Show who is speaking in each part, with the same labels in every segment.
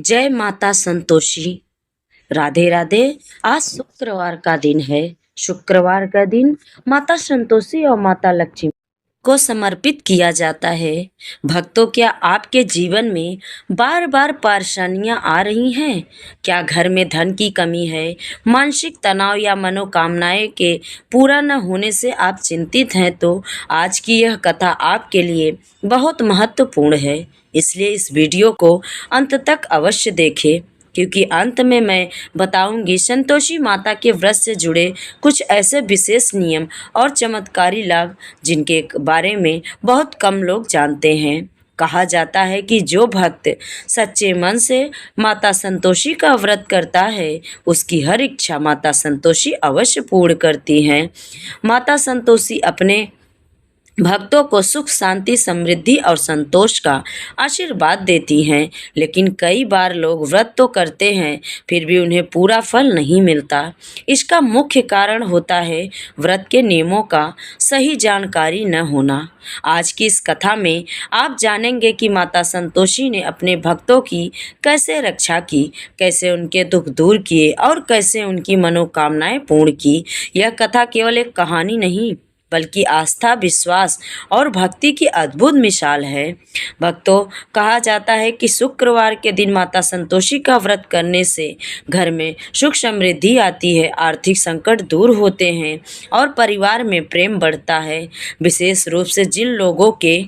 Speaker 1: जय माता संतोषी। राधे राधे। आज शुक्रवार का दिन है। शुक्रवार का दिन माता संतोषी और माता लक्ष्मी को समर्पित किया जाता है। भक्तों, क्या आपके जीवन में बार बार परेशानियां आ रही हैं? क्या घर में धन की कमी है, मानसिक तनाव या मनोकामनाएं के पूरा न होने से आप चिंतित हैं? तो आज की यह कथा आपके लिए बहुत महत्वपूर्ण है। इसलिए इस वीडियो को अंत तक अवश्य देखें, क्योंकि अंत में मैं बताऊंगी संतोषी माता के व्रत से जुड़े कुछ ऐसे विशेष नियम और चमत्कारी लाभ जिनके बारे में बहुत कम लोग जानते हैं। कहा जाता है कि जो भक्त सच्चे मन से माता संतोषी का व्रत करता है, उसकी हर इच्छा माता संतोषी अवश्य पूर्ण करती हैं। माता संतोषी अपने भक्तों को सुख, शांति, समृद्धि और संतोष का आशीर्वाद देती हैं। लेकिन कई बार लोग व्रत तो करते हैं, फिर भी उन्हें पूरा फल नहीं मिलता। इसका मुख्य कारण होता है व्रत के नियमों का सही जानकारी न होना। आज की इस कथा में आप जानेंगे कि माता संतोषी ने अपने भक्तों की कैसे रक्षा की, कैसे उनके दुख दूर किए और कैसे उनकी मनोकामनाएं पूर्ण की। यह कथा केवल एक कहानी नहीं, बल्कि आस्था, विश्वास और भक्ति की अद्भुत मिसाल है। भक्तों, कहा जाता है कि शुक्रवार के दिन माता संतोषी का व्रत करने से घर में सुख समृद्धि आती है, आर्थिक संकट दूर होते हैं और परिवार में प्रेम बढ़ता है। विशेष रूप से जिन लोगों के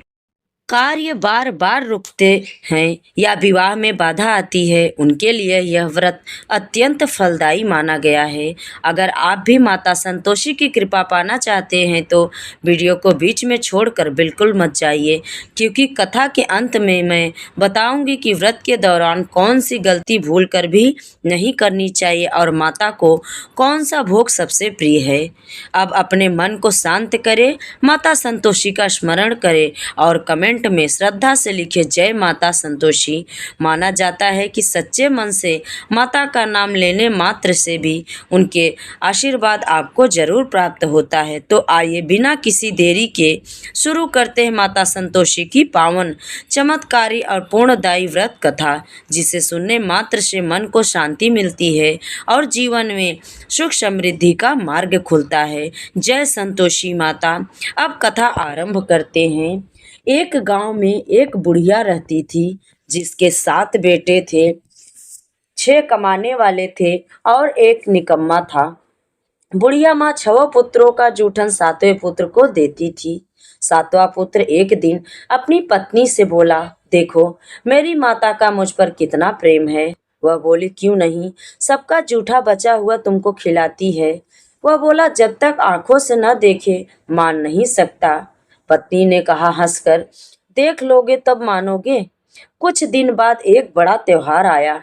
Speaker 1: कार्य बार बार रुकते हैं या विवाह में बाधा आती है, उनके लिए यह व्रत अत्यंत फलदायी माना गया है। अगर आप भी माता संतोषी की कृपा पाना चाहते हैं तो वीडियो को बीच में छोड़कर बिल्कुल मत जाइए, क्योंकि कथा के अंत में मैं बताऊंगी कि व्रत के दौरान कौन सी गलती भूल कर भी नहीं करनी चाहिए और माता को कौन सा भोग सबसे प्रिय है। अब अपने मन को शांत करें, माता संतोषी का स्मरण करें और कमेंट में श्रद्धा से लिखे जय माता संतोषी। माना जाता है कि सच्चे मन से माता का नाम लेने मात्र से भी उनके आशीर्वाद आपको जरूर प्राप्त होता है। तो आइए बिना किसी देरी के शुरू करते हैं माता संतोषी की पावन, चमत्कारी और पूर्णदायी व्रत कथा, जिसे सुनने मात्र से मन को शांति मिलती है और जीवन में सुख समृद्धि का मार्ग खुलता है। जय संतोषी माता। अब कथा आरंभ करते हैं। एक गांव में एक बुढ़िया रहती थी, जिसके 7 बेटे थे। 6 कमाने वाले थे और एक निकम्मा था। बुढ़िया माँ 6 पुत्रों का जूठन 7वें पुत्र को देती थी। 7वां पुत्र एक दिन अपनी पत्नी से बोला, देखो मेरी माता का मुझ पर कितना प्रेम है। वह बोली, क्यों नहीं, सबका जूठा बचा हुआ तुमको खिलाती है। वह बोला, जब तक आंखों से न देखे मान नहीं सकता। पत्नी ने कहा हंसकर, देख लोगे तब मानोगे। कुछ दिन बाद एक बड़ा त्योहार आया।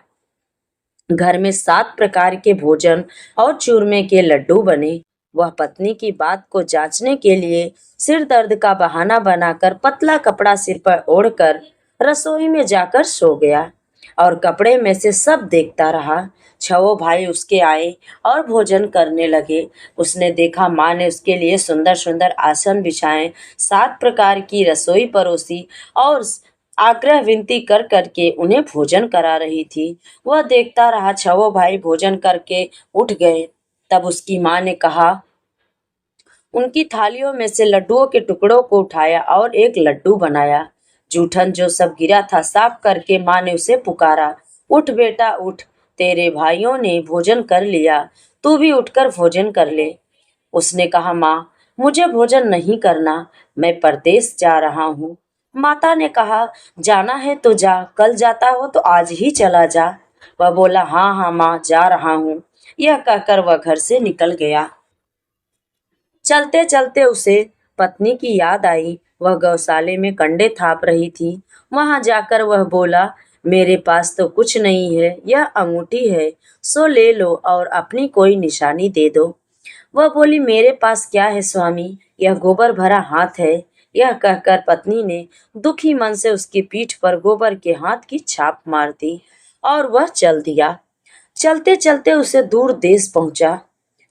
Speaker 1: घर में 7 प्रकार के भोजन और चूरमे के लड्डू बने। वह पत्नी की बात को जांचने के लिए सिर दर्द का बहाना बनाकर पतला कपड़ा सिर पर ओढ़कर रसोई में जाकर सो गया और कपड़े में से सब देखता रहा। 6 भाई उसके आए और भोजन करने लगे। उसने देखा माँ ने उसके लिए सुंदर सुंदर आसन बिछाए, 7 प्रकार की रसोई परोसी और आग्रह विनती कर करके उन्हें भोजन करा रही थी। वह देखता रहा। 6 भाई भोजन करके उठ गए। तब उसकी माँ ने कहा, उनकी थालियों में से लड्डुओं के टुकड़ों को उठाया और एक लड्डू बनाया। जूठन जो सब गिरा था साफ करके माँ ने उसे पुकारा, उठ बेटा उठ, तेरे भाइयों ने भोजन कर लिया, तू भी उठकर भोजन कर ले। उसने कहा, माँ मुझे भोजन नहीं करना, मैं परदेश जा रहा हूँ। माता ने कहा, जाना है तो जा, कल जाता हो तो आज ही चला जा। वह बोला, हाँ हाँ माँ, जा रहा हूँ। यह कहकर वह घर से निकल गया। चलते चलते उसे पत्नी की याद आई। वह गौशाले में कंडे थाप रही थी। वहां जाकर वह बोला, मेरे पास तो कुछ नहीं है, यह अंगूठी है, सो ले लो और अपनी कोई निशानी दे दो। वह बोली, मेरे पास क्या है स्वामी, यह गोबर भरा हाथ है। यह कहकर पत्नी ने दुखी मन से उसकी पीठ पर गोबर के हाथ की छाप मार दी और वह चल दिया। चलते चलते उसे दूर देश पहुंचा।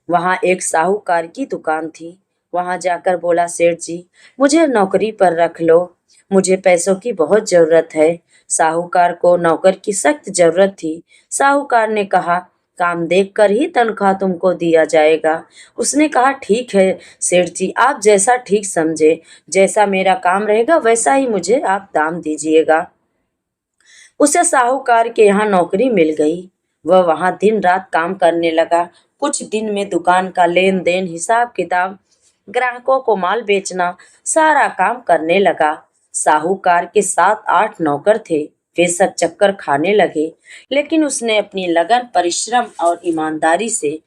Speaker 1: वहां एक साहूकार की दुकान थी। वहां जाकर बोला, सेठ जी मुझे नौकरी पर रख लो, मुझे पैसों की बहुत जरूरत है। साहूकार को नौकर की सख्त जरूरत थी। साहूकार ने कहा, काम देखकर ही तनख्वाह तुमको दिया जाएगा। उसने कहा, ठीक है सेठ जी, आप जैसा ठीक समझे, जैसा मेरा काम रहेगा वैसा ही मुझे आप दाम दीजिएगा। उसे साहूकार के यहाँ नौकरी मिल गई। वह वहां दिन रात काम करने लगा। कुछ दिन में दुकान का लेन देन, हिसाब किताब, ग्राहकों को माल बेचना, सारा काम करने लगा। साहूकार के 7-8 नौकर थे। वे सब चक्कर खाने लगे, लेकिन उसने अपनी लगन, परिश्रम और ईमानदारी से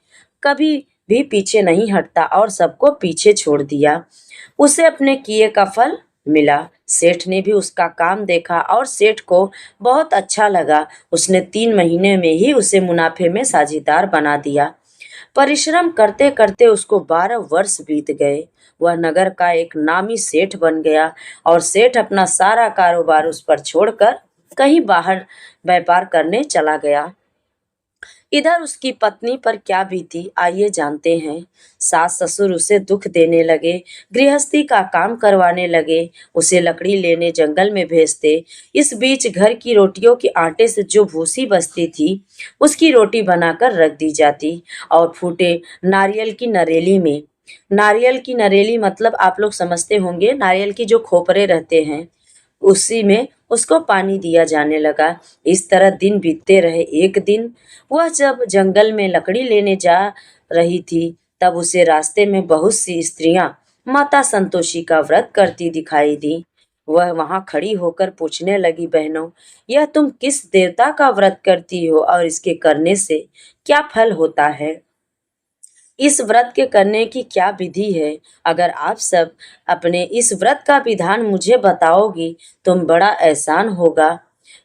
Speaker 1: कभी भी पीछे नहीं हटता और सबको पीछे छोड़ दिया। उसे अपने किए का फल मिला। सेठ ने भी उसका काम देखा और सेठ को बहुत अच्छा लगा। उसने 3 महीने में ही उसे मुनाफे में साझेदार बना दिया। परिश्रम करते करते उसको 12 वर्ष बीत गए। वह नगर का एक नामी सेठ बन गया और सेठ अपना सारा कारोबार उस पर छोड़कर कहीं बाहर व्यापार करने चला गया। इधर उसकी पत्नी पर क्या बीती, आइए जानते हैं। सास ससुर उसे दुख देने लगे, गृहस्थी का काम करवाने लगे, उसे लकड़ी लेने जंगल में भेजते। इस बीच घर की रोटियों के आटे से जो भूसी बचती थी, उसकी रोटी बनाकर रख दी जाती और फूटे नारियल की नरेली में, नारियल की नरेली मतलब आप लोग समझते होंगे, नारियल की जो खोपरे रहते हैं उसी में उसको पानी दिया जाने लगा। इस तरह दिन बीतते रहे। एक दिन वह जब जंगल में लकड़ी लेने जा रही थी, तब उसे रास्ते में बहुत सी स्त्रियां माता संतोषी का व्रत करती दिखाई दी। वह वहां खड़ी होकर पूछने लगी, बहनों, यह तुम किस देवता का व्रत करती हो और इसके करने से क्या फल होता है? इस व्रत के करने की क्या विधि है? अगर आप सब अपने इस व्रत का विधान मुझे बताओगी तो बड़ा एहसान होगा।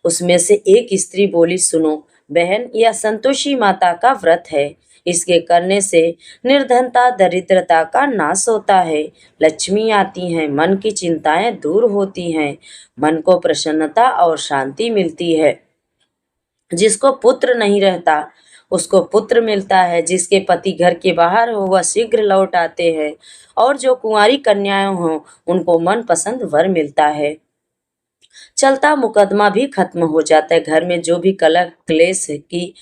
Speaker 1: उसमें से एक स्त्री बोली, सुनो बहन, यह संतोषी माता का व्रत है। इसके करने से निर्धनता, दरिद्रता का नाश होता है, लक्ष्मी आती हैं, मन की चिंताएं दूर होती हैं, मन को प्रसन्नता और शांति मिलती है। जिसको पुत्र नहीं रहता उसको पुत्र मिलता है, जिसके पति घर के बाहर हो वह शीघ्र लौट आते हैं, और जो कुंवारी कन्याएं हों उनको मनपसंद वर मिलता है। चलता मुकदमा भी खत्म हो जाता है। घर में जो भी कलह क्लेश की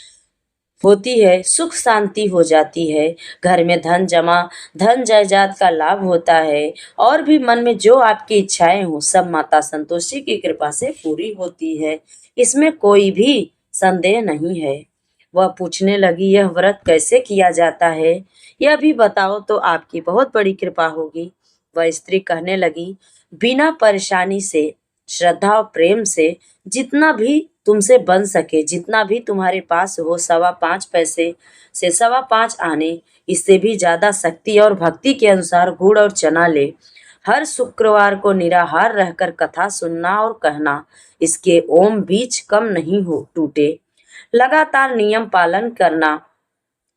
Speaker 1: होती है, सुख शांति हो जाती है। घर में धन जायदाद का लाभ होता है, और भी मन में जो आपकी इच्छाएं हो सब माता संतोषी की कृपा से पूरी होती है। इसमें कोई भी संदेह नहीं है। वह पूछने लगी, यह व्रत कैसे किया जाता है, यह भी बताओ तो आपकी बहुत बड़ी कृपा होगी। वह स्त्री कहने लगी, बिना परेशानी से, श्रद्धा और प्रेम से, जितना भी तुमसे बन सके, जितना भी तुम्हारे पास हो, 5.25 पैसे से 5.25 आने, इससे भी ज्यादा शक्ति और भक्ति के अनुसार गुड़ और चना ले। हर शुक्रवार को निराहार रहकर कथा सुनना और कहना, इसके ओम बीच कम नहीं हो टूटे। लगातार नियम पालन करना।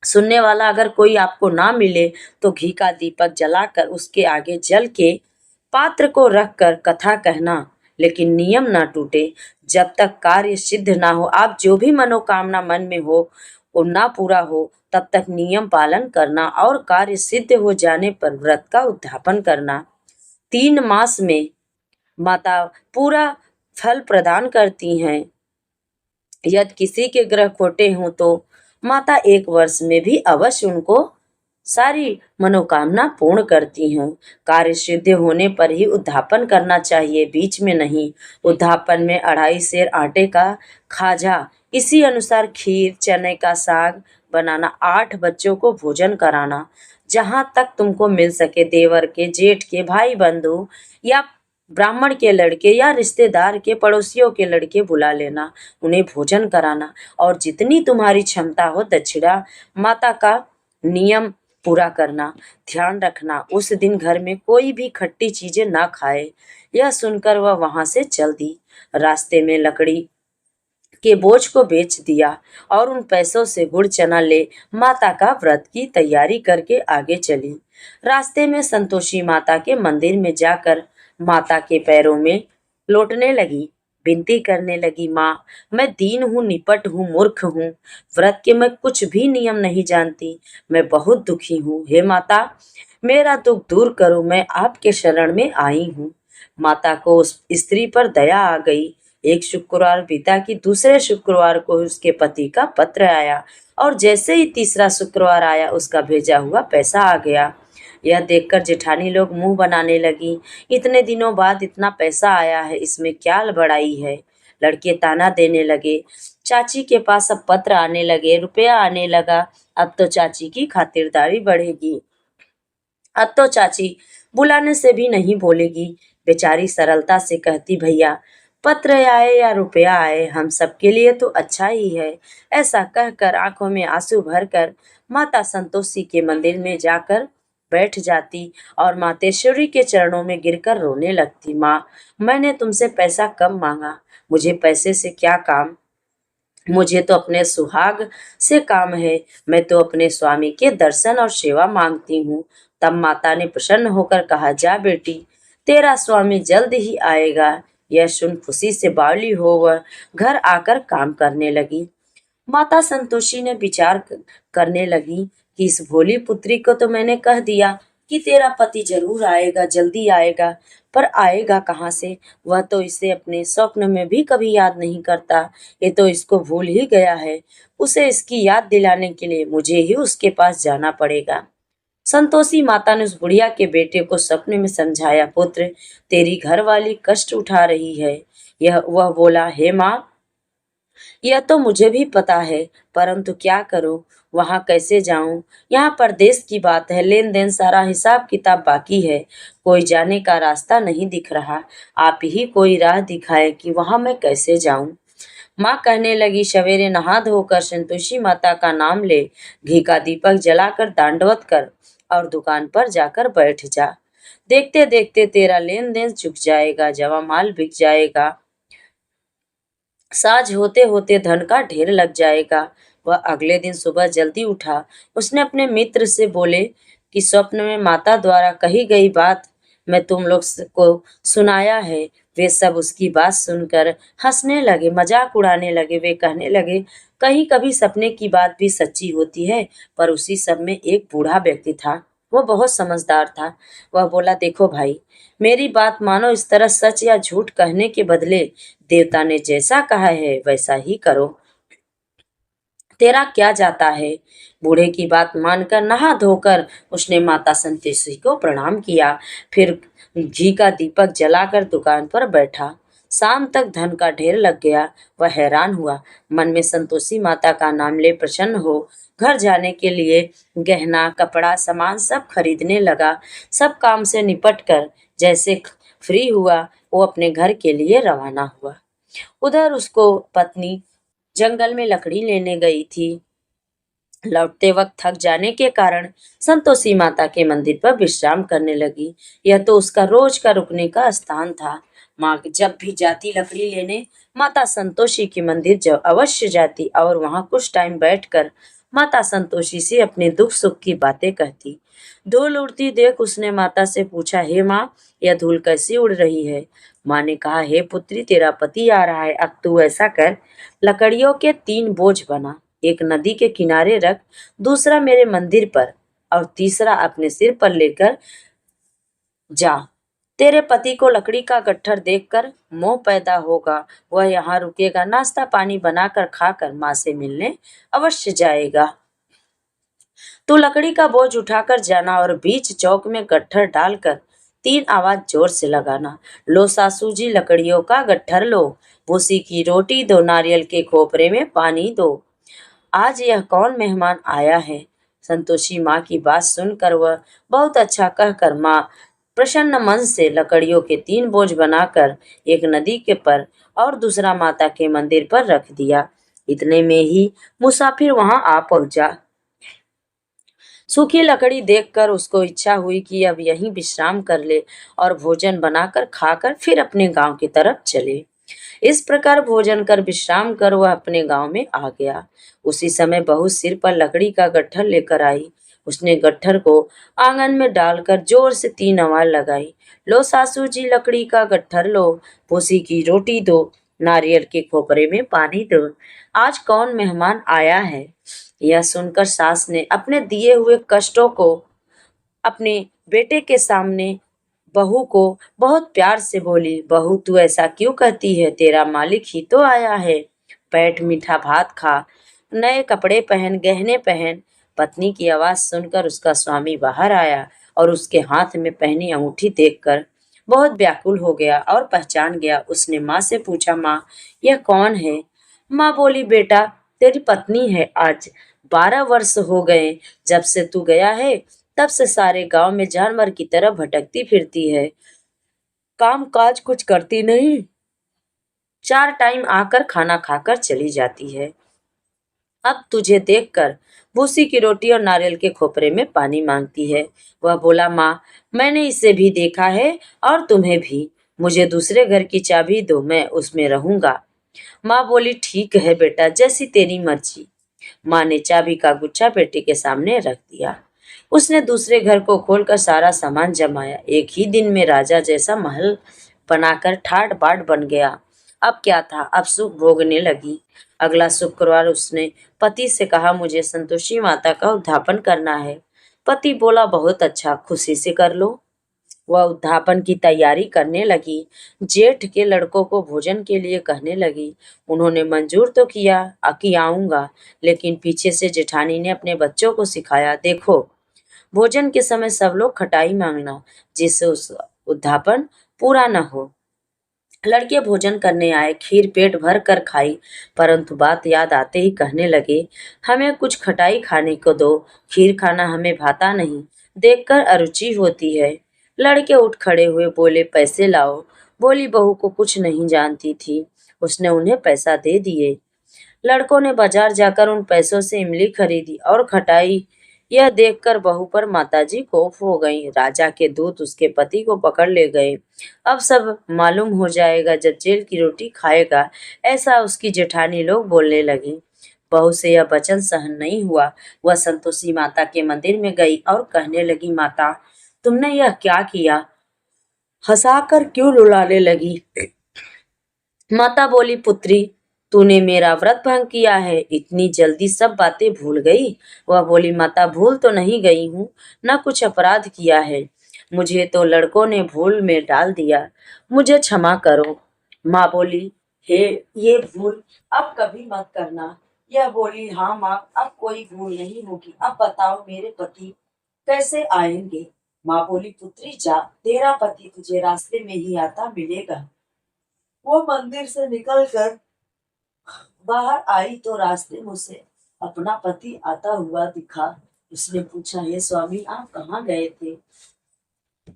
Speaker 1: सुनने वाला अगर कोई आपको ना मिले तो घी का दीपक जलाकर उसके आगे जल के पात्र को रखकर कथा कहना, लेकिन नियम ना टूटे। जब तक कार्य सिद्ध ना हो, आप जो भी मनोकामना मन में हो वो ना पूरा हो, तब तक नियम पालन करना और कार्य सिद्ध हो जाने पर व्रत का उद्यापन करना। 3 मास में माता पूरा फल प्रदान करती हैं। यदि किसी के ग्रह खोटे हों तो माता 1 वर्ष में भी अवश्य उनको सारी मनोकामना पूर्ण करती हैं। कार्य सिद्ध होने पर ही उद्यापन करना चाहिए, बीच में नहीं। उद्यापन में 2.5 सेर आटे का खाजा, इसी अनुसार खीर, चने का साग बनाना, 8 बच्चों को भोजन कराना, जहां तक तुमको मिल सके देवर के, जेठ के, भाई बंधु या ब्राह्मण के लड़के या रिश्तेदार के, पड़ोसियों के लड़के बुला लेना, उन्हें भोजन कराना, और जितनी तुम्हारी क्षमता हो दक्षिणा माता का नियम पूरा करना। ध्यान रखना उस दिन घर में कोई भी खट्टी चीजें ना खाए। यह सुनकर वह वहां से चल दी। रास्ते में लकड़ी के बोझ को बेच दिया और उन पैसों से गुड़ चना ले माता का व्रत की तैयारी करके आगे चली। रास्ते में संतोषी माता के मंदिर में जाकर माता के पैरों में लौटने लगी, विनती करने लगी, माँ, मैं दीन हूँ, निपट हूँ, मूर्ख हूँ, व्रत के मैं कुछ भी नियम नहीं जानती, मैं बहुत दुखी हूँ। हे माता, मेरा दुख दूर करो, मैं आपके शरण में आई हूँ। माता को उस स्त्री पर दया आ गई। एक शुक्रवार बीता कि दूसरे शुक्रवार को उसके पति का पत्र आया और जैसे ही तीसरा शुक्रवार आया उसका भेजा हुआ पैसा आ गया। यह देखकर जेठानी लोग मुंह बनाने लगी। इतने दिनों बाद इतना पैसा आया है, इसमें क्या बड़ाई है। लड़के ताना देने लगे। चाची के पास अब पत्र आने लगे, रुपया आने लगा। अब तो चाची की खातिरदारी बढ़ेगी। अब तो चाची बुलाने से भी नहीं बोलेगी। बेचारी सरलता से कहती, भैया पत्र आए या रुपया आए हम सबके लिए तो अच्छा ही है। ऐसा कहकर आंखों में आंसू भरकर माता संतोषी के मंदिर में जाकर बैठ जाती और मातेश्वरी के चरणों में गिरकर रोने लगती। माँ, मैंने तुमसे पैसा कम मांगा, मुझे पैसे से क्या काम, मुझे तो अपने सुहाग से काम है। मैं तो अपने स्वामी के दर्शन और सेवा मांगती हूँ। तब माता ने प्रसन्न होकर कहा, जा बेटी, तेरा स्वामी जल्द ही आएगा। यह सुन खुशी से बावली हो वह घर आकर काम करने लगी। माता संतोषी ने विचार करने लगी कि इस भोली पुत्री को तो मैंने कह दिया कि तेरा पति जरूर आएगा, जल्दी आएगा, पर आएगा कहाँ से। वह तो इसे अपने स्वप्न में भी कभी याद नहीं करता। ये तो इसको भूल ही गया है। उसे इसकी याद दिलाने के लिए मुझे ही उसके पास जाना पड़ेगा। संतोषी माता ने उस बुढ़िया के बेटे को सपने में समझाया, पुत्र, तेरी घरवाली कष्ट उठा रही है। यह वह बोला, हे माँ, यह तो मुझे भी पता है, परंतु क्या करूं, वहां कैसे जाऊं। यहाँ परदेश की बात है, लेन देन सारा हिसाब किताब बाकी है, कोई जाने का रास्ता नहीं दिख रहा। आप ही कोई राह दिखाए कि वहां मैं कैसे जाऊं। माँ कहने लगी, सवेरे नहा धोकर संतोषी माता का नाम ले, घी का दीपक जलाकर दांडवत कर और दुकान पर जाकर बैठ जा। देखते देखते तेरा लेन देन चुक जाएगा, जवा माल बिक जाएगा, साझ होते होते धन का ढेर लग जाएगा। वह अगले दिन सुबह जल्दी उठा। उसने अपने मित्र से बोले कि स्वप्न में माता द्वारा कही गई बात मैं तुम लोग को सुनाया है। वे सब उसकी बात सुनकर हंसने लगे, मजाक उड़ाने लगे। वे कहने लगे, कहीं कभी सपने की बात भी सच्ची होती है। पर उसी सब में एक बूढ़ा व्यक्ति था, वो बहुत समझदार था। वह बोला, देखो भाई, मेरी बात मानो, इस तरह सच या झूठ कहने के बदले देवता ने जैसा कहा है वैसा ही करो, तेरा क्या जाता है। बूढ़े की बात मानकर नहा धोकर उसने माता संतोषी को प्रणाम किया। फिर घी का दीपक जलाकर दुकान पर बैठा। शाम तक धन का ढेर लग गया। वह हैरान हुआ, मन में संतोषी माता का नाम ले प्रसन्न हो घर जाने के लिए गहना कपड़ा सामान सब खरीदने लगा। सब काम से निपट कर जैसे फ्री हुआ, वो अपने घर के लिए रवाना हुआ। उधर उसको पत्नी जंगल में लकड़ी लेने गई थी। लौटते वक्त थक जाने के कारण संतोषी माता के मंदिर पर विश्राम करने लगी। यह तो उसका रोज का रुकने का स्थान था। माँ जब भी जाती लकड़ी लेने, माता संतोषी के मंदिर जब अवश्य जाती और वहां कुछ टाइम बैठकर माता संतोषी से अपने दुख सुख की बातें कहती। धूल उड़ती देख उसने माता से पूछा, हे माँ, यह धूल कैसी उड़ रही है। माँ ने कहा, हे पुत्री, तेरा पति आ रहा है। अब तू ऐसा कर, लकड़ियों के 3 बोझ बना, एक नदी के किनारे रख, दूसरा मेरे मंदिर पर और तीसरा अपने सिर पर लेकर जा। तेरे पति को लकड़ी का गट्ठर देखकर मोह पैदा होगा। वह यहाँ रुकेगा, नाश्ता पानी बनाकर खाकर माँ से मिलने अवश्य जाएगा। तू लकड़ी का बोझ उठाकर जाना और बीच चौक में गट्ठर डालकर 3 आवाज जोर से लगाना, लो सासू जी लकड़ियों का गट्ठर लो, भूसी की रोटी दो, नारियल के खोपरे में पानी दो। आज यह कौन मेहमान आया है। संतोषी माँ की बात सुनकर वह बहुत अच्छा कहकर माँ प्रसन्न मन से लकड़ियों के 3 बोझ बनाकर एक नदी के पर और दूसरा माता के मंदिर पर रख दिया। इतने में ही मुसाफिर वहां आ पहुंचा। सूखी लकड़ी देखकर उसको इच्छा हुई कि अब यहीं विश्राम कर ले और भोजन बनाकर खाकर फिर अपने गांव की तरफ चले। इस प्रकार भोजन कर विश्राम कर वह अपने गांव में आ गया। उसी समय बहू सिर पर लकड़ी का गट्ठर लेकर आई। उसने गट्ठर को आंगन में डालकर जोर से 3 आवाज लगाई, लो सासू जी लकड़ी का गट्ठर लो, भूसी की रोटी दो, नारियल के खोपरे में पानी दो। आज कौन मेहमान आया है। यह सुनकर सास ने अपने दिए हुए कष्टों को अपने बेटे के सामने बहू को बहुत प्यार से बोली, बहू तू ऐसा क्यों कहती है, तेरा मालिक ही तो आया है, बैठ मीठा भात खा, नए कपड़े पहन, गहने पहन। पत्नी की आवाज सुनकर उसका स्वामी बाहर आया और उसके हाथ में पहनी अंगूठी देखकर बहुत व्याकुल हो गया और पहचान गया। उसने माँ से पूछा, माँ यह कौन है? माँ बोली, बेटा तेरी पत्नी है, आज 12 वर्ष हो गए जब से तू गया है, तब से सारे गांव में जानवर की तरह भटकती फिरती है, काम काज कुछ करती नहीं, 4 टाइम आकर खाना खाकर चली जाती है। अब तुझे देखकर भूसी की रोटी और नारियल के खोपरे में पानी मांगती है। वह बोला, माँ मैंने इसे भी देखा है और तुम्हें भी, मुझे दूसरे घर की चाबी दो, मैं उसमें रहूंगा। माँ बोली, ठीक है बेटा, जैसी तेरी मर्जी। माँ ने चाबी का गुच्छा बेटे के सामने रख दिया। उसने दूसरे घर को खोलकर सारा सामान जमाया। एक ही दिन में राजा जैसा महल बनाकर ठाट बाट बन गया। अब क्या था, अब सुख भोगने लगी। अगला शुक्रवार उसने पति से कहा, मुझे संतोषी माता का उद्यापन करना है। पति बोला, बहुत अच्छा, खुशी से कर लो। वह उद्यापन की तैयारी करने लगी। जेठ के लड़कों को भोजन के लिए कहने लगी। उन्होंने मंजूर तो किया कि आऊंगा, लेकिन पीछे से जेठानी ने अपने बच्चों को सिखाया, देखो भोजन के समय सब लोग खटाई मांगना, जिससे उस उद्यापन पूरा न हो। लड़के भोजन करने आए, खीर पेट भर कर खाई, परंतु बात याद आते ही कहने लगे, हमें कुछ खटाई खाने को दो, खीर खाना हमें भाता नहीं, देखकर अरुचि होती है। लड़के उठ खड़े हुए, बोले, पैसे लाओ। बोली बहू को कुछ नहीं जानती थी, उसने उन्हें पैसा दे दिए। लड़कों ने बाजार जाकर उन पैसों से इमली खरीदी और खटाई। यह देखकर बहू पर माताजी कोप हो गई। राजा के दूत उसके पति को पकड़ ले गए। अब सब मालूम हो जाएगा जब जेल की रोटी खाएगा, ऐसा उसकी जेठानी लोग बोलने लगी। बहू से यह वचन सहन नहीं हुआ। वह संतोषी माता के मंदिर में गई और कहने लगी, माता तुमने यह क्या किया? हंसाकर क्यों रुलाने लगी? माता बोली, पुत्री तूने मेरा व्रत भंग किया है, इतनी जल्दी सब बातें भूल गई? वह बोली, माता भूल तो नहीं गई हूँ, न कुछ अपराध किया है, मुझे तो लड़कों ने भूल में डाल दिया, मुझे क्षमा करो। माँ बोली, हे ये भूल अब कभी मत करना। यह बोली, हाँ माँ अब कोई भूल नहीं होगी। अब बताओ मेरे पति कैसे आएंगे? माँ बोली, पुत्री जा, तेरा पति तुझे रास्ते में ही आता मिलेगा। वो मंदिर से निकलकर बाहर आई तो रास्ते में उसे अपना पति आता हुआ दिखा। उसने पूछा, हे स्वामी आप कहाँ गए थे?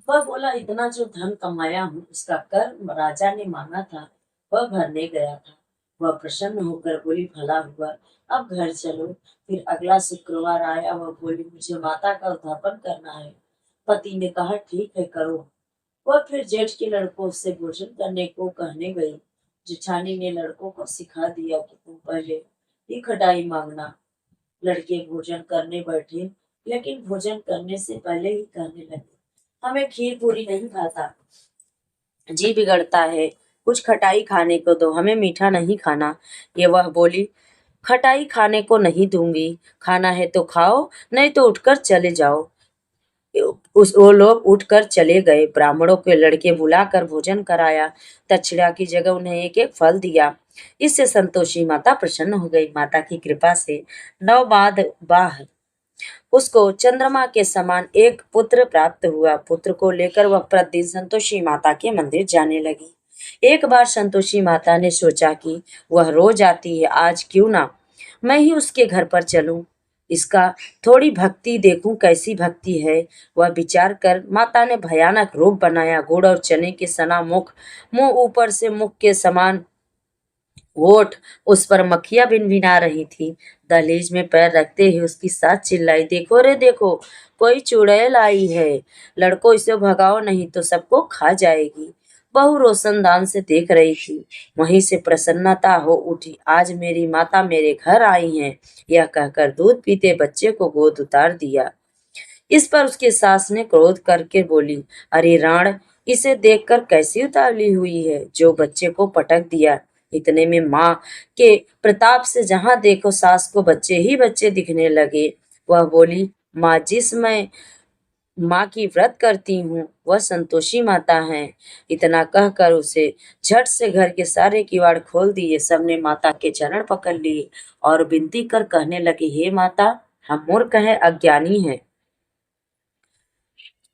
Speaker 1: वह बोला, इतना जो धन कमाया हूँ उसका कर राजा ने मांगा था, वह भरने गया था। वह प्रसन्न होकर बोली, भला हुआ, अब घर चलो। फिर अगला शुक्रवार आया। वह बोली, मुझे माता का उद्यापन करना है। पति ने कहा, ठीक है करो। वह फिर जेठ के लड़कों से भोजन करने को कहने गई। जेठानी ने लड़कों को सिखा दिया कि तुम पहले ही खटाई मांगना। लड़के भोजन करने बैठे, लेकिन भोजन करने से पहले ही कहने लगे, हमें खीर पूरी नहीं खाता, जी बिगड़ता है, कुछ खटाई खाने को दो, हमें मीठा नहीं खाना। ये वह बोली, खटाई खाने को नहीं दूंगी, खाना है तो खाओ, नहीं तो उठकर चले जाओ। वो लोग उठकर चले गए। ब्राह्मणों के लड़के बुलाकर भोजन कराया। दक्षिणा की जगह उन्हें एक एक फल दिया। इससे संतोषी माता प्रसन्न हो गई। माता की कृपा से 9 बाह उसको चंद्रमा के समान एक पुत्र प्राप्त हुआ। पुत्र को लेकर वह प्रतिदिन संतोषी माता के मंदिर जाने लगी। एक बार संतोषी माता ने सोचा कि वह रोज आती है, आज क्यों ना मैं ही उसके घर पर चलूं, इसका थोड़ी भक्ति देखूं कैसी भक्ति है। वह विचार कर माता ने भयानक रूप बनाया। गुड़ और चने के सना मुख, मुंह ऊपर से मुख के समान होठ, उस पर मक्खियां भिनभिना रही थी। दहलीज में पैर रखते ही उसकी सास चिल्लाई, देखो रे देखो, कोई चुड़ैल आई है, लड़को इसे भगाओ नहीं तो सबको खा जाएगी। बहू रोशनदान से देख रही थी। वहीं से प्रसन्नता हो उठी, आज मेरी माता मेरे घर आई हैं। यह कहकर दूध पीते बच्चे को गोद उतार दिया। इस पर उसके सास ने क्रोध करके बोली, अरे राण, इसे देखकर कैसी उतावली हुई है, जो बच्चे को पटक दिया। इतने में माँ के प्रताप से जहां देखो सास को बच्चे ही बच्चे दिखने लगे। वह बोली, माँ माँ की व्रत करती हूँ, वह संतोषी माता हैं। इतना कहकर उसे झट से घर के सारे किवाड़ खोल दिए। सबने माता के चरण पकड़ लिए और विनती कर कहने लगे, हे माता, हम मूर्ख हैं, अज्ञानी हैं,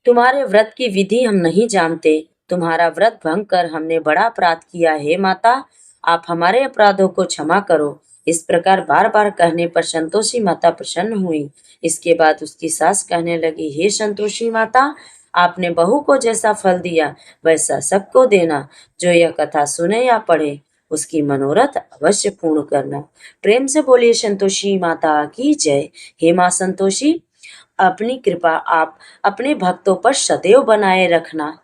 Speaker 1: तुम्हारे व्रत की विधि हम नहीं जानते। तुम्हारा व्रत भंग कर हमने बड़ा अपराध किया है माता, आप हमारे अपराधों को क्षमा करो। इस प्रकार बार बार कहने पर संतोषी माता प्रसन्न हुई। इसके बाद उसकी सास कहने लगी, हे संतोषी माता, आपने बहू को जैसा फल दिया वैसा सबको देना। जो यह कथा सुने या पढ़े उसकी मनोरथ अवश्य पूर्ण करना। प्रेम से बोलिए संतोषी माता की जय। हे माँ संतोषी, अपनी कृपा आप अपने भक्तों पर सदैव बनाए रखना।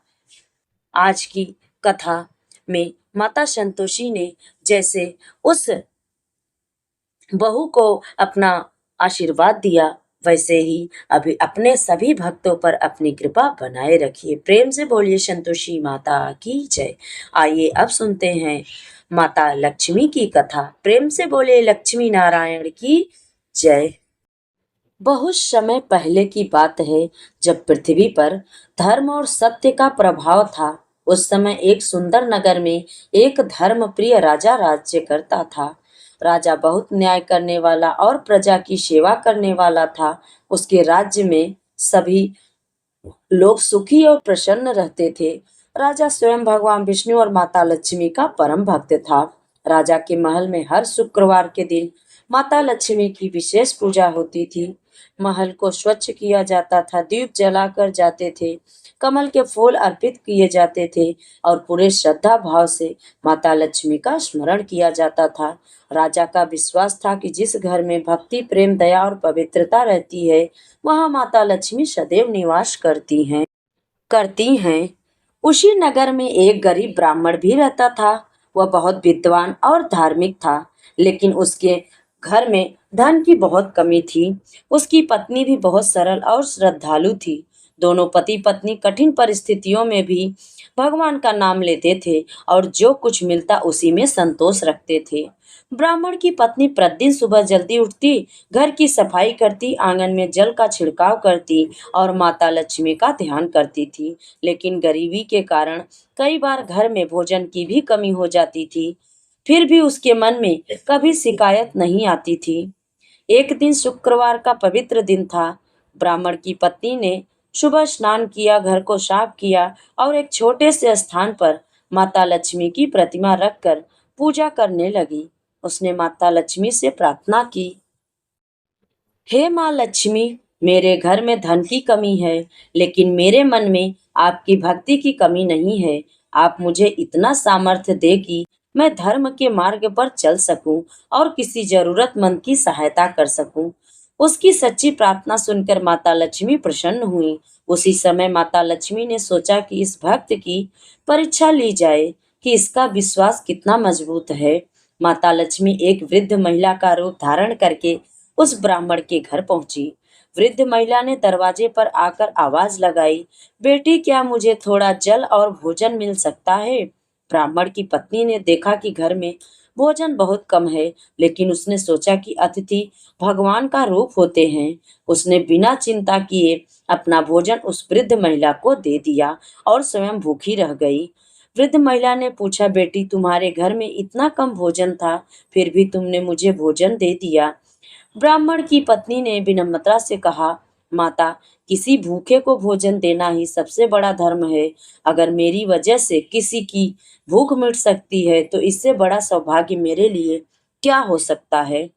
Speaker 1: आज की कथा में माता संतोषी ने जैसे उस बहू को अपना आशीर्वाद दिया, वैसे ही अभी अपने सभी भक्तों पर अपनी कृपा बनाए रखिए। प्रेम से बोलिए संतोषी माता की जय। आइए अब सुनते हैं माता लक्ष्मी की कथा। प्रेम से बोलिए लक्ष्मी नारायण की जय। बहुत समय पहले की बात है, जब पृथ्वी पर धर्म और सत्य का प्रभाव था। उस समय एक सुंदर नगर में एक धर्मप्रिय राजा राज्य करता था। राजा बहुत न्याय करने वाला और प्रजा की सेवा करने वाला था। उसके राज्य में सभी लोग सुखी और प्रसन्न रहते थे। राजा स्वयं भगवान विष्णु और माता लक्ष्मी का परम भक्त था। राजा के महल में हर शुक्रवार के दिन माता लक्ष्मी की विशेष पूजा होती थी। महल को स्वच्छ किया जाता था, दीप जलाकर जाते थे, कमल के फूल अर्पित किए जाते थे और पूरे श्रद्धा भाव से माता लक्ष्मी का स्मरण किया जाता था। राजा का विश्वास था कि जिस घर में भक्ति, प्रेम, दया और पवित्रता रहती है, वहाँ माता लक्ष्मी सदैव निवास करती हैं। उसी नगर में एक गरीब ब्राह्मण भी रहता था। वह बहुत विद्वान और धार्मिक था, लेकिन उसके घर में धन की बहुत कमी थी। उसकी पत्नी भी बहुत सरल और श्रद्धालु थी। दोनों पति पत्नी कठिन परिस्थितियों में भी भगवान का नाम लेते थे और जो कुछ मिलता उसी में संतोष रखते थे। ब्राह्मण की पत्नी प्रतिदिन सुबह जल्दी उठती, घर की सफाई करती, आंगन में जल का छिड़काव करती और माता लक्ष्मी का ध्यान करती थी। लेकिन गरीबी के कारण कई बार घर में भोजन की भी कमी हो जाती थी। फिर भी उसके मन में कभी शिकायत नहीं आती थी। एक दिन शुक्रवार का पवित्र दिन था। ब्राह्मण की पत्नी ने सुबह स्नान किया, घर को साफ किया और एक छोटे से स्थान पर माता लक्ष्मी की प्रतिमा रखकर पूजा करने लगी। उसने माता लक्ष्मी से प्रार्थना की, हे माँ लक्ष्मी, मेरे घर में धन की कमी है, लेकिन मेरे मन में आपकी भक्ति की कमी नहीं है। आप मुझे इतना सामर्थ्य दे कि मैं धर्म के मार्ग पर चल सकूं और किसी जरूरतमंद की सहायता कर सकूं। उसकी सच्ची प्रार्थना सुनकर माता लक्ष्मी प्रसन्न हुई। उसी समय माता लक्ष्मी ने सोचा कि इस भक्त की परीक्षा ली जाए कि इसका विश्वास कितना मजबूत है। माता लक्ष्मी एक वृद्ध महिला का रूप धारण करके उस ब्राह्मण के घर पहुंची। वृद्ध महिला ने दरवाजे पर आकर आवाज लगाई, बेटी, क्या मुझे थोड़ा जल और भोजन मिल सकता है? ब्राह्मण की पत्नी ने देखा कि घर में भोजन बहुत कम है, लेकिन उसने सोचा कि अतिथि भगवान का रूप होते हैं। उसने बिना चिंता किए अपना भोजन उस वृद्ध महिला को दे दिया और स्वयं भूखी रह गई। वृद्ध महिला ने पूछा, बेटी, तुम्हारे घर में इतना कम भोजन था, फिर भी तुमने मुझे भोजन दे दिया। ब्राह्मण की पत्नी ने विनम्रता से कहा, माता, किसी भूखे को भोजन देना ही सबसे बड़ा धर्म है। अगर मेरी वजह से किसी की भूख मिट सकती है तो इससे बड़ा सौभाग्य मेरे लिए क्या हो सकता है।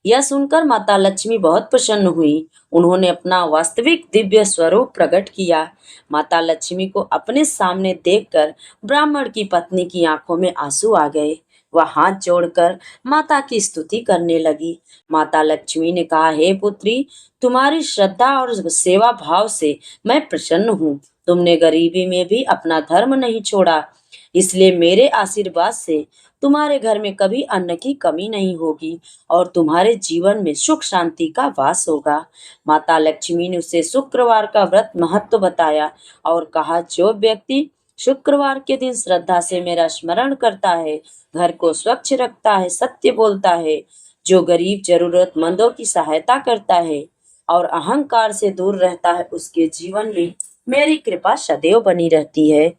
Speaker 1: यह सुनकर माता लक्ष्मी बहुत प्रसन्न हुई। उन्होंने अपना वास्तविक दिव्य स्वरूप प्रकट किया। माता लक्ष्मी को अपने सामने देखकर ब्राह्मण की पत्नी की आंखों में आंसू आ गए। वह हाथ जोड़कर माता की स्तुति करने लगी। माता लक्ष्मी ने कहा, हे पुत्री, तुम्हारी श्रद्धा और सेवा भाव से मैं प्रसन्न हूँ। तुमने गरीबी में भी अपना धर्म नहीं छोड़ा, इसलिए मेरे आशीर्वाद से तुम्हारे घर में कभी अन्न की कमी नहीं होगी और तुम्हारे जीवन में सुख शांति का वास होगा। माता लक्ष्मी ने उसे शुक्रवार का व्रत महत्व बताया और कहा, जो व्यक्ति शुक्रवार के दिन श्रद्धा से मेरा स्मरण करता है, घर को स्वच्छ रखता है, सत्य बोलता है, जो गरीब जरूरतमंदों की सहायता करता है, और अहंकार से दूर रहता है उसके जीवन में मेरी कृपा सदैव बनी रहती है।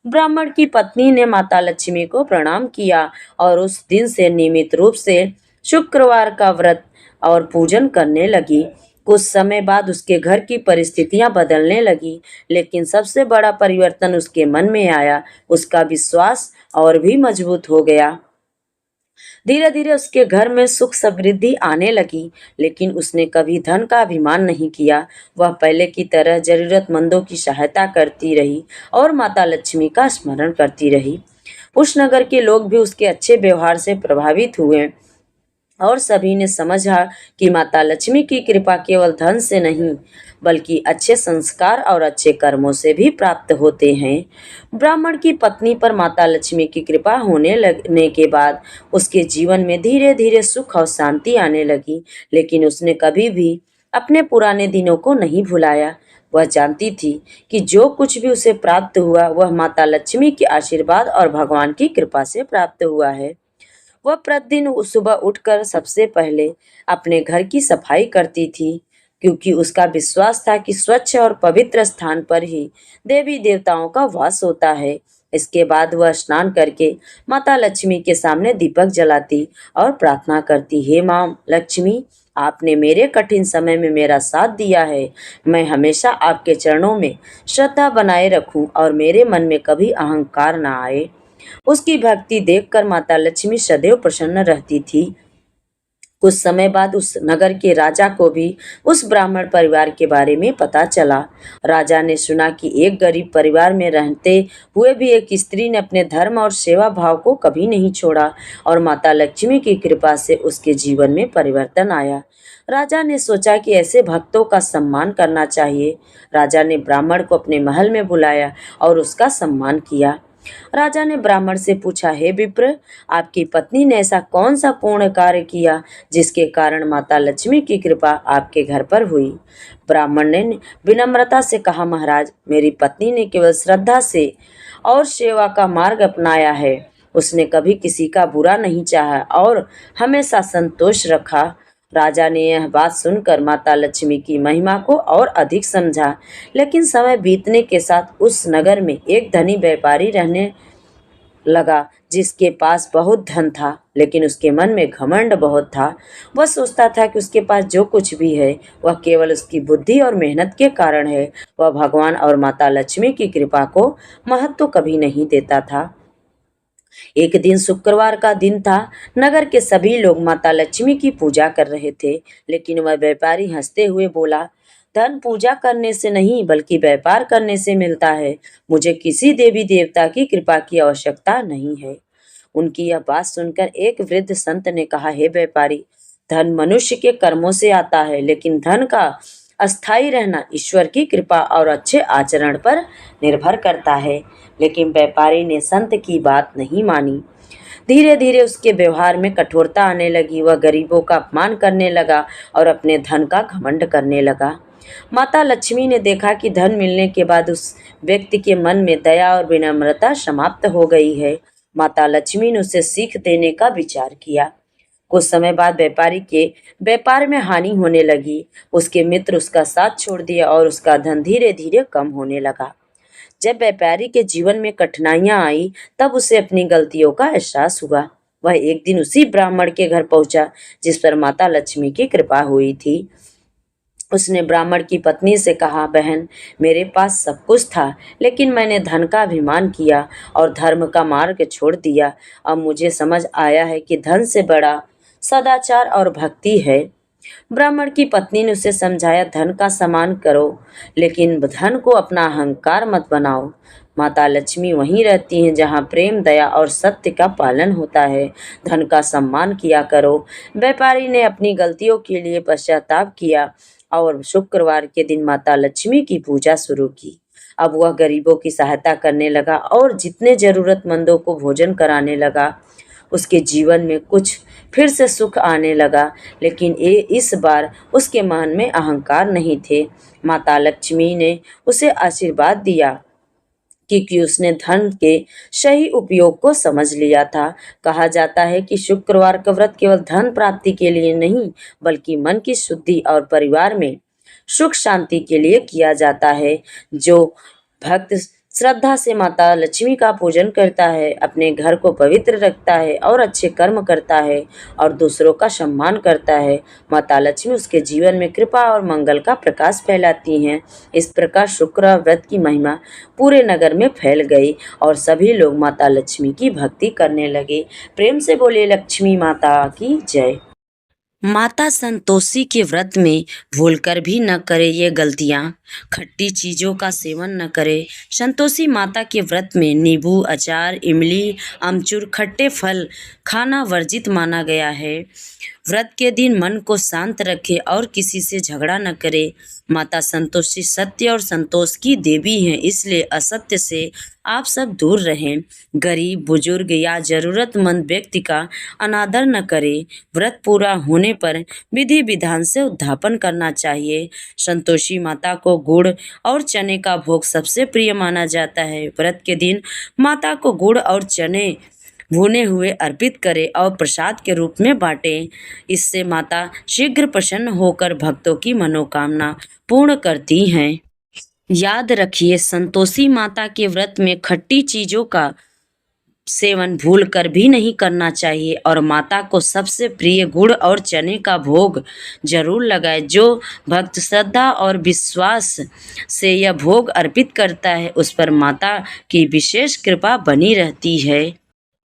Speaker 1: ब्राह्मण की पत्नी ने माता लक्ष्मी को प्रणाम किया और उस दिन से नियमित रूप से शुक्रवार का व्रत और पूजन करने लगी। कुछ समय बाद उसके घर की परिस्थितियां बदलने लगी, लेकिन सबसे बड़ा परिवर्तन उसके मन में आया। उसका विश्वास और भी मजबूत हो गया। धीरे धीरे उसके घर में सुख समृद्धि आने लगी, लेकिन उसने कभी धन का अभिमान नहीं किया। वह पहले की तरह जरूरतमंदों की सहायता करती रही और माता लक्ष्मी का स्मरण करती रही। उस नगर के लोग भी उसके अच्छे व्यवहार से प्रभावित हुए और सभी ने समझा कि माता लक्ष्मी की कृपा केवल धन से नहीं, बल्कि अच्छे संस्कार और अच्छे कर्मों से भी प्राप्त होते हैं। ब्राह्मण की पत्नी पर माता लक्ष्मी की कृपा होने लगने के बाद उसके जीवन में धीरे धीरे सुख और शांति आने लगी, लेकिन उसने कभी भी अपने पुराने दिनों को नहीं भुलाया। वह जानती थी कि जो कुछ भी उसे प्राप्त हुआ वह माता लक्ष्मी के आशीर्वाद और भगवान की कृपा से प्राप्त हुआ है। वह प्रतिदिन सुबह उठकर सबसे पहले अपने घर की सफाई करती थी, क्योंकि उसका विश्वास था कि स्वच्छ और पवित्र स्थान पर ही देवी देवताओं का वास होता है। इसके बाद वह स्नान करके माता लक्ष्मी के सामने दीपक जलाती और प्रार्थना करती, हे मां लक्ष्मी, आपने मेरे कठिन समय में मेरा साथ दिया है। मैं हमेशा आपके चरणों में श्रद्धा बनाए रखूं और मेरे मन में कभी अहंकार ना आए। उसकी भक्ति देखकर माता लक्ष्मी सदैव प्रसन्न रहती थी। कुछ समय बाद उस नगर के राजा को भी उस ब्राह्मण परिवार के बारे में पता चला। राजा ने सुना कि एक गरीब परिवार में रहते हुए भी एक स्त्री ने अपने धर्म और सेवा भाव को कभी नहीं छोड़ा और माता लक्ष्मी की कृपा से उसके जीवन में परिवर्तन आया। राजा ने सोचा कि ऐसे भक्तों का सम्मान करना चाहिए। राजा ने ब्राह्मण को अपने महल में बुलाया और उसका सम्मान किया। राजा ने ब्राह्मण से पूछा, हे विप्र, आपकी पत्नी ने ऐसा कौन सा पूर्ण कार्य किया जिसके कारण माता लक्ष्मी की कृपा आपके घर पर हुई? ब्राह्मण ने विनम्रता से कहा, महाराज, मेरी पत्नी ने केवल श्रद्धा से और सेवा का मार्ग अपनाया है। उसने कभी किसी का बुरा नहीं चाहा और हमेशा संतोष रखा। राजा ने यह बात सुनकर माता लक्ष्मी की महिमा को और अधिक समझा। लेकिन समय बीतने के साथ उस नगर में एक धनी व्यापारी रहने लगा, जिसके पास बहुत धन था, लेकिन उसके मन में घमंड बहुत था। वह सोचता था कि उसके पास जो कुछ भी है वह केवल उसकी बुद्धि और मेहनत के कारण है। वह भगवान और माता लक्ष्मी की कृपा को महत्व कभी नहीं देता था। एक दिन शुक्रवार का दिन था। नगर के सभी लोग माता लक्ष्मी की पूजा कर रहे थे, लेकिन वह व्यापारी हंसते हुए बोला, धन पूजा करने से नहीं बल्कि व्यापार करने से मिलता है। मुझे किसी देवी देवता की कृपा की आवश्यकता नहीं है। उनकी यह बात सुनकर एक वृद्ध संत ने कहा, हे व्यापारी, धन मनुष्य के कर्मों से आता है, लेकिन धन का अस्थायी रहना ईश्वर की कृपा और अच्छे आचरण पर निर्भर करता है। लेकिन व्यापारी ने संत की बात नहीं मानी। धीरे धीरे उसके व्यवहार में कठोरता आने लगी। वह गरीबों का अपमान करने लगा और अपने धन का घमंड करने लगा। माता लक्ष्मी ने देखा कि धन मिलने के बाद उस व्यक्ति के मन में दया और विनम्रता समाप्त हो गई है। माता लक्ष्मी ने उसे सीख देने का विचार किया। कुछ समय बाद व्यापारी के व्यापार में हानि होने लगी। उसके मित्र उसका साथ छोड़ दिया और उसका धन धीरे धीरे कम होने लगा। जब व्यापारी के जीवन में कठिनाइयां आई, तब उसे अपनी गलतियों का एहसास हुआ। वह एक दिन उसी ब्राह्मण के घर पहुंचा जिस पर माता लक्ष्मी की कृपा हुई थी। उसने ब्राह्मण की पत्नी से कहा, बहन, मेरे पास सब कुछ था, लेकिन मैंने धन का अभिमान किया और धर्म का मार्ग छोड़ दिया। अब मुझे समझ आया है कि धन से बड़ा सदाचार और भक्ति है। ब्राह्मण की पत्नी ने उसे समझाया, धन का सम्मान करो, लेकिन धन को अपना अहंकार मत बनाओ। माता लक्ष्मी वहीं रहती हैं जहाँ प्रेम, दया और सत्य का पालन होता है। धन का सम्मान किया करो। व्यापारी ने अपनी गलतियों के लिए पश्चाताप किया और शुक्रवार के दिन माता लक्ष्मी की पूजा शुरू की। अब वह गरीबों की सहायता करने लगा और जितने जरूरतमंदों को भोजन कराने लगा। उसके जीवन में कुछ फिर से सुख आने लगा, लेकिन इस बार उसके मन में अहंकार नहीं थे। माता लक्ष्मी ने उसे आशीर्वाद दिया क्योंकि उसने धन के सही उपयोग को समझ लिया था। कहा जाता है कि शुक्रवार का व्रत केवल धन प्राप्ति के लिए नहीं, बल्कि मन की शुद्धि और परिवार में सुख शांति के लिए किया जाता है। जो भक्त श्रद्धा से माता लक्ष्मी का पूजन करता है, अपने घर को पवित्र रखता है और अच्छे कर्म करता है और दूसरों का सम्मान करता है, माता लक्ष्मी उसके जीवन में कृपा और मंगल का प्रकाश फैलाती हैं। इस प्रकार शुक्र व्रत की महिमा पूरे नगर में फैल गई और सभी लोग माता लक्ष्मी की भक्ति करने लगे। प्रेम से बोले लक्ष्मी माता की जय। माता संतोषी के व्रत में भूलकर भी न करे ये गलतियाँ, खट्टी चीज़ों का सेवन न करे। संतोषी माता के व्रत में नींबू, अचार, इमली, अमचूर, खट्टे फल खाना वर्जित माना गया है। व्रत के दिन मन को शांत रखे और किसी से झगड़ा न करे। माता संतोषी सत्य और संतोष की देवी हैं, इसलिए असत्य से आप सब दूर रहें। गरीब, बुजुर्ग या जरूरतमंद व्यक्ति का अनादर न करें। व्रत पूरा होने पर विधि विधान से उद्यापन करना चाहिए। संतोषी माता को गुड़ और चने का भोग सबसे प्रिय माना जाता है। व्रत के दिन माता को गुड़ और चने भुने हुए अर्पित करें और प्रसाद के रूप में बांटें। इससे माता शीघ्र प्रसन्न होकर भक्तों की मनोकामना पूर्ण करती हैं। याद रखिए, संतोषी माता के व्रत में खट्टी चीज़ों का सेवन भूल कर भी नहीं करना चाहिए और माता को सबसे प्रिय गुड़ और चने का भोग जरूर लगाए। जो भक्त श्रद्धा और विश्वास से यह भोग अर्पित करता है, उस पर माता की विशेष कृपा बनी रहती है।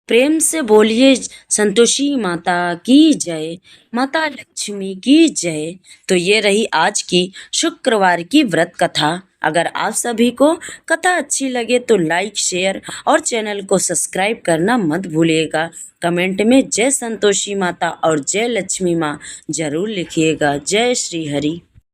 Speaker 1: प्रेम से बोलिए संतोषी माता की जय, माता लक्ष्मी की जय। तो ये रही आज की शुक्रवार की व्रत कथा। अगर आप सभी को कथा अच्छी लगे तो लाइक, शेयर और चैनल को सब्सक्राइब करना मत भूलिएगा। कमेंट में जय संतोषी माता और जय लक्ष्मी माँ जरूर लिखिएगा। जय श्री हरि।